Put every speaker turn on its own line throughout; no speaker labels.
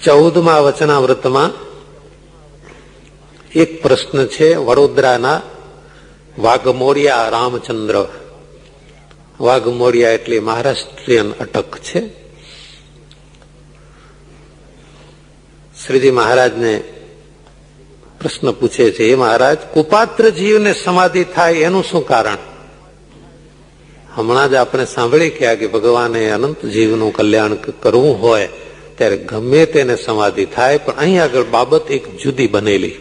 14મા વચનામૃતમાં એક પ્રશ્ન છે વડોદરાના વાઘમોડિયા રામચંદ્ર. વાઘમોડિયા એટલે મહારાષ્ટ્રીયન અટક છે. શ્રીજી મહારાજને પ્રશ્ન પૂછે છે, એ મહારાજ, કુપાત્ર જીવને સમાધિ થાય એનું શું કારણ? હમણાં જ આપણે સાંભળી ગયા કે ભગવાને અનંત જીવનું કલ્યાણ કરવું હોય ત્યારે ગમે તેને સમાધિ થાય, પણ અહીં આગળ બાબત એક જુદી બનેલી.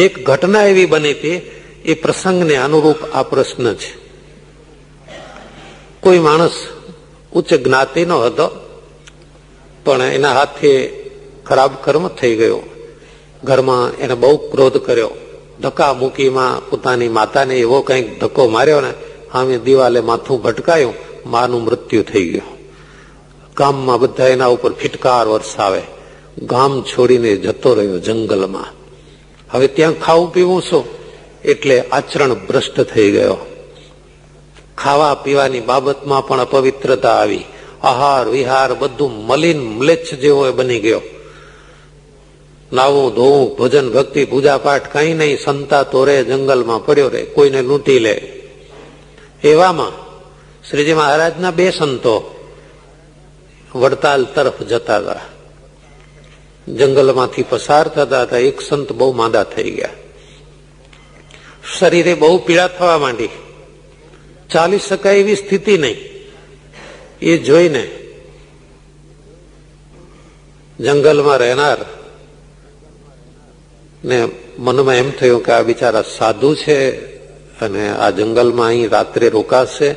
એક ઘટના એવી બની હતી, એ પ્રસંગને અનુરૂપ આ પ્રશ્ન છે. કોઈ માણસ ઉચ્ચ જ્ઞાતિનો હતો, પણ એના હાથે ખરાબ કર્મ થઈ ગયો. ઘરમાં એને બહુ ક્રોધ કર્યો. ધક્કા મૂકીમાં પોતાની માતાને એવો કંઈક ધક્કો માર્યો ને, સામે દિવાલે માથું ભટકાયું, માનું મૃત્યુ થઈ ગયું. ગામમાં બધા એના ઉપર ફિટકાર વરસાવે. ગામ છોડીને જતો રહ્યો જંગલમાં. હવે ત્યાં ખાવું પીવું શું, એટલે આચરણ ભ્રષ્ટ થઈ ગયો. ખાવા પીવાની બાબતમાં પણ અપવિત્રતા આવી. આહાર વિહાર બધું મલિન મ્લેચ્છ જેવો બની ગયો. નાવું ધોવું ભોજન ભક્તિ પૂજા પાઠ કઈ નહીં, સંતા તો રે જંગલમાં પડ્યો રે, કોઈને લૂંટી લે. એવામાં શ્રીજી મહારાજના બે સંતો વડતાલ તરફ જતા હતા. જંગલમાંથી પસાર થતા હતા. એક સંત બહુ માંદા થઈ ગયા. શરીરે બહુ પીડા થવા માંડી. ચાલી શકાય એવી સ્થિતિ નહીં. એ જોઈને જંગલમાં રહેનાર ને મનમાં એમ થયું કે આ બિચારા સાધુ છે અને આ જંગલમાં અહીં રાત્રે રોકાશે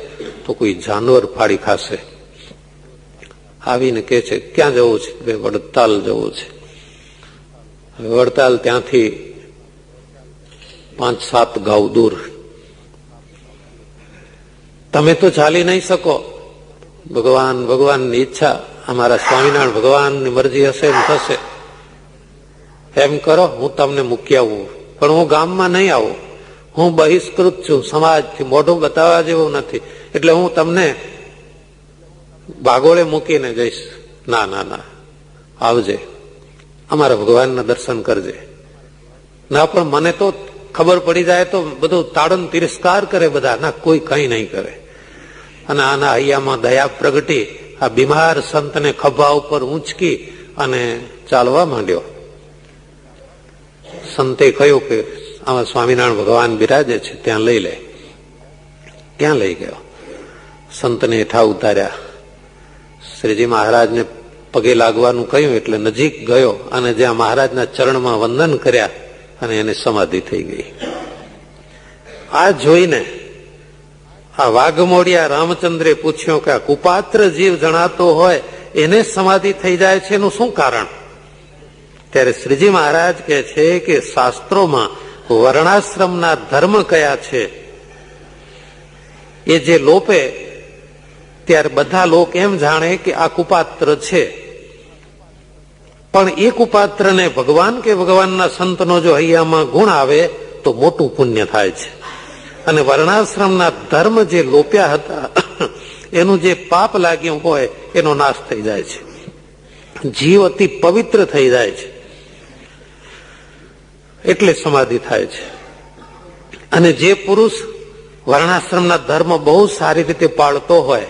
તો કોઈ જાનવર ફાડી ખાશે. આવીને કે છે, ક્યાં જવું છે? વડતાલ જવું છે. વડતાલ ત્યાંથી 5-7 ગાઉ દૂર. તમે તો ચાલી નહીં શકો. ભગવાનની ઈચ્છા, અમારા સ્વામિનારાયણ ભગવાનની મરજી હશે એમ થશે. એમ કરો, હું તમને મૂકી આવું, પણ હું ગામમાં નહીં આવું. હું બહિષ્કૃત છું સમાજથી, મોઢું બતાવવા જેવું નથી, એટલે હું તમને બાગોળે મૂકીને જઈશ. ના ના ના, આવજે, અમારા ભગવાનના દર્શન કરજે. ના, પણ મને તો ખબર પડી જાય તો બધું તાડન તિરસ્કાર કરે બધા. ના, કોઈ કઈ નહીં કરે. અને આના હૈયામાં દયા પ્રગટી આ બીમાર સંતને ખભા ઉપર ઊંચકી અને ચાલવા માંડ્યો. સંતે કહ્યું કે આમાં સ્વામિનારાયણ ભગવાન બિરાજે છે, ત્યાં લઈ લે. ક્યાં લઈ ગયો? સંતને હેઠા ઉતાર્યા. શ્રીજી મહારાજને પગે લાગવાનું કહ્યું એટલે નજીક ગયો અને જ્યાં મહારાજના ચરણમાં વંદન કર્યા અને એને સમાધિ થઈ ગઈ. આ જોઈને આ વાઘમોડિયા રામચંદ્રે પૂછ્યું કે આ કુપાત્ર જીવ જણાતો હોય એને સમાધિ થઈ જાય છે, એનું શું કારણ? ત્યારે શ્રીજી મહારાજ કહે છે કે શાસ્ત્રોમાં વર્ણાશ્રમના ધર્મ કયા છે એ જે લોપે ત્યારે બધા લોક એમ જાણે કે આ કુપાત્ર છે. પણ એ કુપાત્રને ભગવાન કે ભગવાનના સંતનો જો હૈયામાં ગુણ આવે તો મોટું પુણ્ય થાય છે. અને વર્ણાશ્રમના ધર્મ જે લોપ્યા હતા એનું જે પાપ લાગ્યું હોય એનો નાશ થઈ જાય છે. જીવ અતિ પવિત્ર થઈ જાય છે, એટલે સમાધિ થાય છે. અને જે પુરુષ વર્ણાશ્રમના ધર્મ બહુ સારી રીતે પાળતો હોય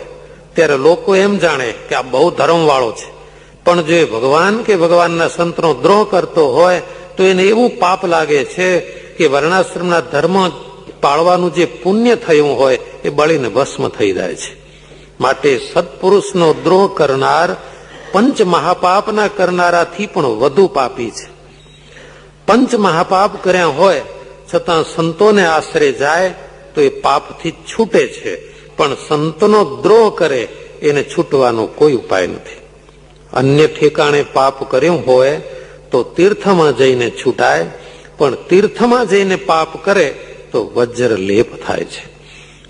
ત્યારે લોકો એમ જાણે કે આ બહુ ધર્મ વાળો છે. પણ જો ભગવાન કે ભગવાનના સંતનો દ્રોહ કરતો હોય તો એને એવું પાપ લાગે છે કે વર્ણાશ્રમના ધર્મ પાળવાનું જે પુણ્ય થયું હોય એ બળીને ભસ્મ થઈ જાય છે. માટે સત્પુરુષનો દ્રોહ કરનાર પંચ મહાપાપના કરનારાથી પણ વધુ પાપી છે. પંચ મહાપાપ કર્યા હોય છતાં સંતોને આશરે જાય તો એ પાપથી છૂટે છે, પણ સંતનો દ્રોહ કરે એને છૂટવાનો કોઈ ઉપાય નથી. અન્ય ઠેકાણે પાપ કર્યું હોય તો તીર્થમાં જઈને છૂટાય, પણ તીર્થમાં જઈને પાપ કરે તો વજ્ર લેપ થાય છે.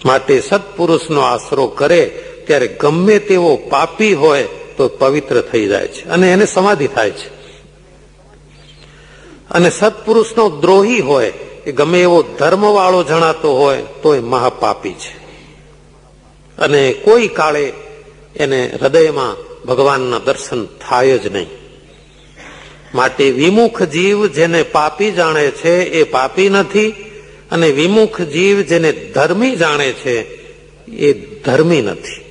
માટે સત્પુરુષનો આશરો કરે ત્યારે ગમે તેવો પાપી હોય તો પવિત્ર થઈ જાય છે અને એને સમાધિ થાય છે. અને સત્પુરુષનો દ્રોહી હોય એ ગમે એવો ધર્મવાળો જણાતો હોય તો એ મહાપાપી છે અને કોઈ કાળે એને હૃદયમાં ભગવાનના દર્શન થાય જ નહીં. માટે વિમુખ જીવ જેને પાપી જાણે છે એ પાપી નથી, અને વિમુખ જીવ જેને ધર્મી જાણે છે એ ધર્મી નથી.